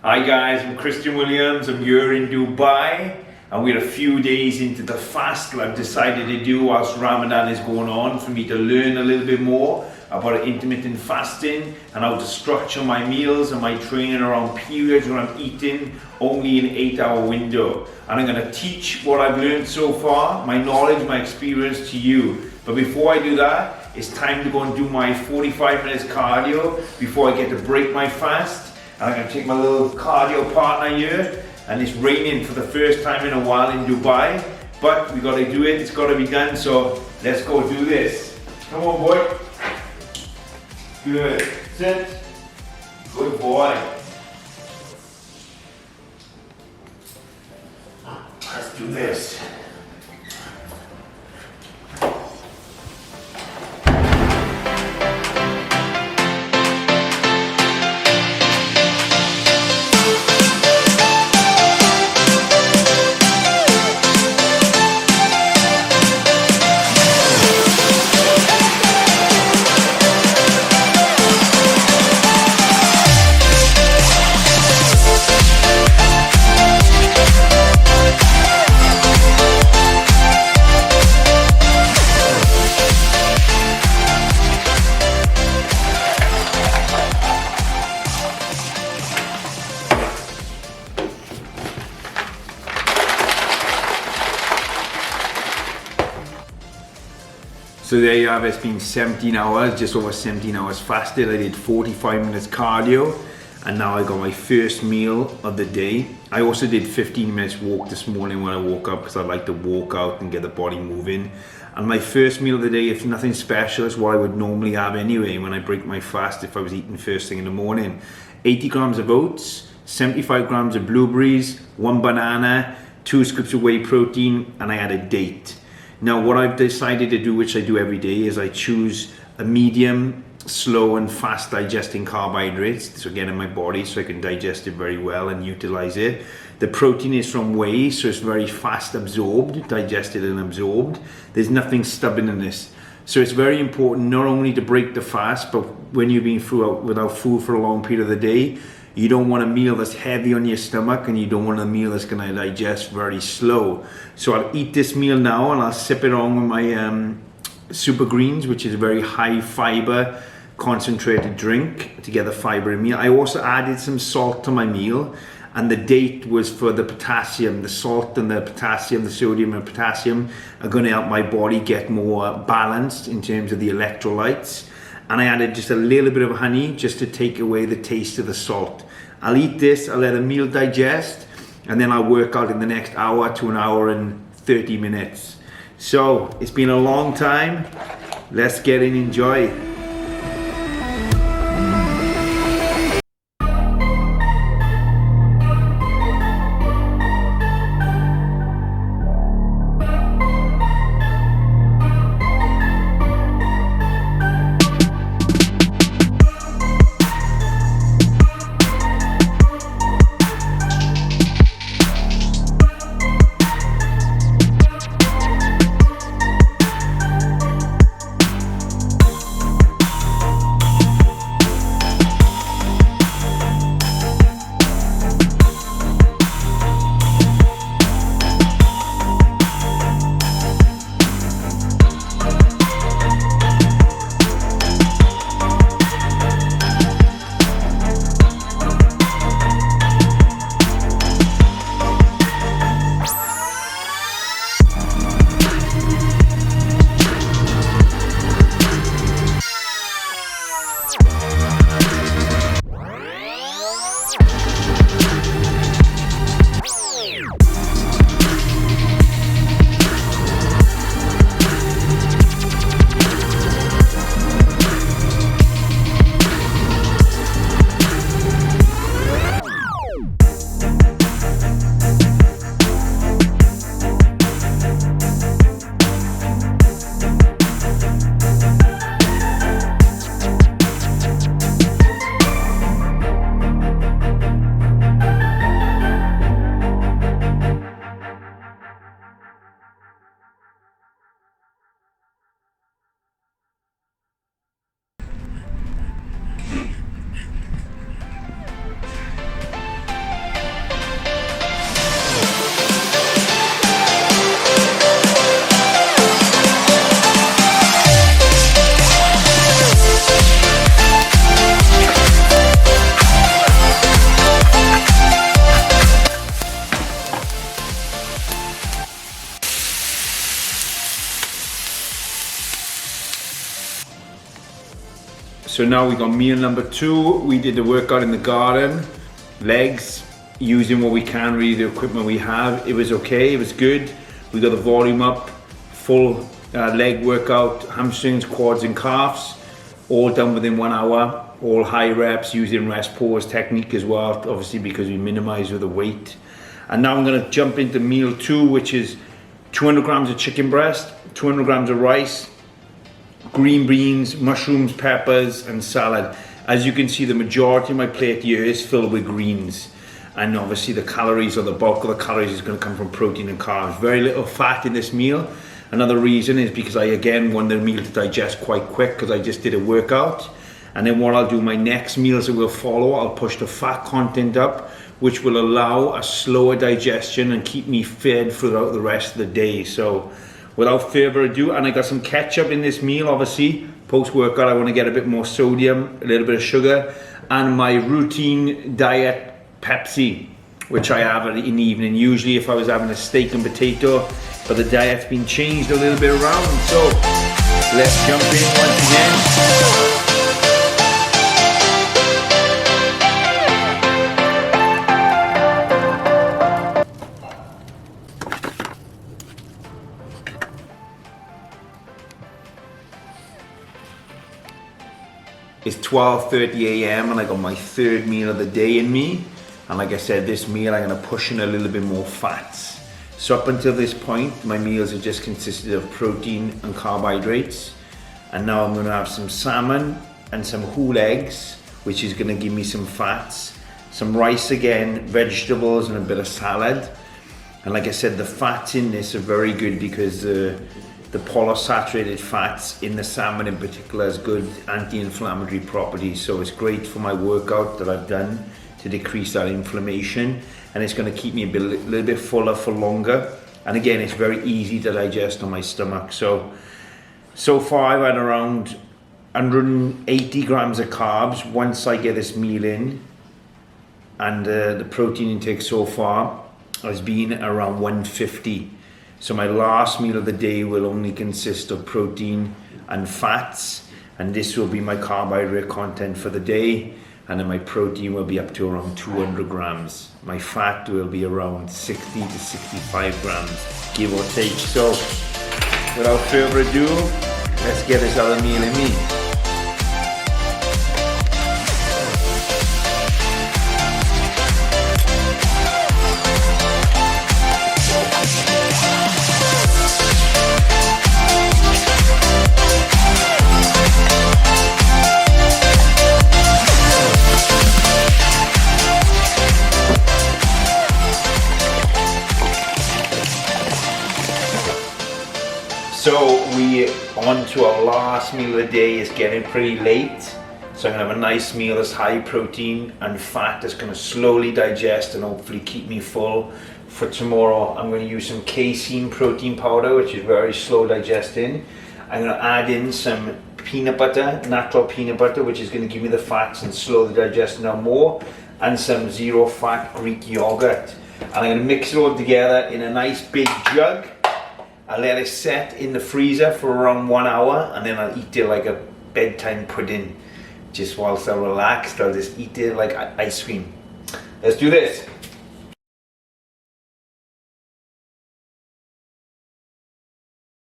Hi guys, I'm Christian Williams. I'm here in Dubai and we're a few days into the fast that I've decided to do whilst Ramadan is going on for me to learn a little bit more about intermittent fasting and how to structure my meals and my training around periods where I'm eating only in an 8-hour window. And I'm going to teach what I've learned so far, my knowledge, my experience to you. But before I do that, it's time to go and do my 45 minutes cardio before I get to break my fast. I'm going to take my little cardio partner here, and it's raining for the first time in a while in Dubai, but we got to do it, it's got to be done, so let's go do this. Come on boy. Good. Sit. Good boy. Let's do this. So there you have it, it's been 17 hours, just over 17 hours fasted. I did 45 minutes cardio and now I got my first meal of the day. I also did 15 minutes walk this morning when I woke up because I like to walk out and get the body moving. And my first meal of the day, if nothing special, is what I would normally have anyway when I break my fast if I was eating first thing in the morning. 80 grams of oats, 75 grams of blueberries, 1 banana, 2 scoops of whey protein, and I had a date. Now what I've decided to do, which I do every day, is I choose a medium, slow and fast digesting carbohydrates to get in my body so I can digest it very well and utilize it. The protein is from whey, so it's very fast absorbed, digested and absorbed. There's nothing stubborn in this. So it's very important not only to break the fast, but when you've been without food for a long period of the day, you don't want a meal that's heavy on your stomach and you don't want a meal that's going to digest very slow. So I'll eat this meal now and I'll sip it on with my Super Greens, which is a very high fiber concentrated drink to get the fiber in me. I also added some salt to my meal, and the date was for the potassium. The salt and the potassium, the sodium and potassium are going to help my body get more balanced in terms of the electrolytes. And I added just a little bit of honey just to take away the taste of the salt. I'll eat this, I'll let the meal digest, and then I'll work out in the next hour to an hour and 30 minutes. So it's been a long time. Let's get in and enjoy. So now we got meal number 2. We did the workout in the garden, legs, using what we can, really the equipment we have. It was okay, it was good. We got the volume up, full leg workout, hamstrings, quads and calves, all done within 1 hour, all high reps using rest pause technique as well, obviously because we minimize with the weight. And now I'm gonna jump into meal 2, which is 200 grams of chicken breast, 200 grams of rice, green beans, mushrooms, peppers, and salad. As you can see, the majority of my plate here is filled with greens. And obviously the calories, or the bulk of the calories, is going to come from protein and carbs. Very little fat in this meal. Another reason is because I again want the meal to digest quite quick, because I just did a workout. And then what I'll do, my next meals that will follow, I'll push the fat content up, which will allow a slower digestion and keep me fed throughout the rest of the day. So without further ado, and I got some ketchup in this meal, obviously. Post-workout, I want to get a bit more sodium, a little bit of sugar, and my routine diet Pepsi, which I have in the evening. Usually if I was having a steak and potato, but the diet's been changed a little bit around. So let's jump in once again. It's 12:30 a.m. and I got my 3rd meal of the day in me. And like I said, this meal I'm gonna push in a little bit more fats. So up until this point, my meals have just consisted of protein and carbohydrates. And now I'm gonna have some salmon and some whole eggs, which is gonna give me some fats, some rice again, vegetables, and a bit of salad. And like I said, the fats in this are very good because the polysaturated fats in the salmon in particular has good anti-inflammatory properties. So it's great for my workout that I've done to decrease that inflammation, and it's going to keep me a little bit fuller for longer. And again, it's very easy to digest on my stomach. So far I've had around 180 grams of carbs once I get this meal in, and the protein intake so far has been around 150. So my last meal of the day will only consist of protein and fats, and this will be my carbohydrate content for the day. And then my protein will be up to around 200 grams. My fat will be around 60 to 65 grams, give or take. So without further ado, let's get this other meal in me. So we on to our last meal of the day. It's getting pretty late, so I'm gonna have a nice meal that's high protein and fat that's gonna slowly digest and hopefully keep me full. For tomorrow, I'm gonna use some casein protein powder, which is very slow digesting. I'm gonna add in some peanut butter, natural peanut butter, which is gonna give me the fats and slow the digestion down more, and some zero fat Greek yogurt. And I'm gonna mix it all together in a nice big jug. I'll let it set in the freezer for around 1 hour, and then I'll eat it like a bedtime pudding. Just whilst I'm relaxed, I'll just eat it like ice cream. Let's do this.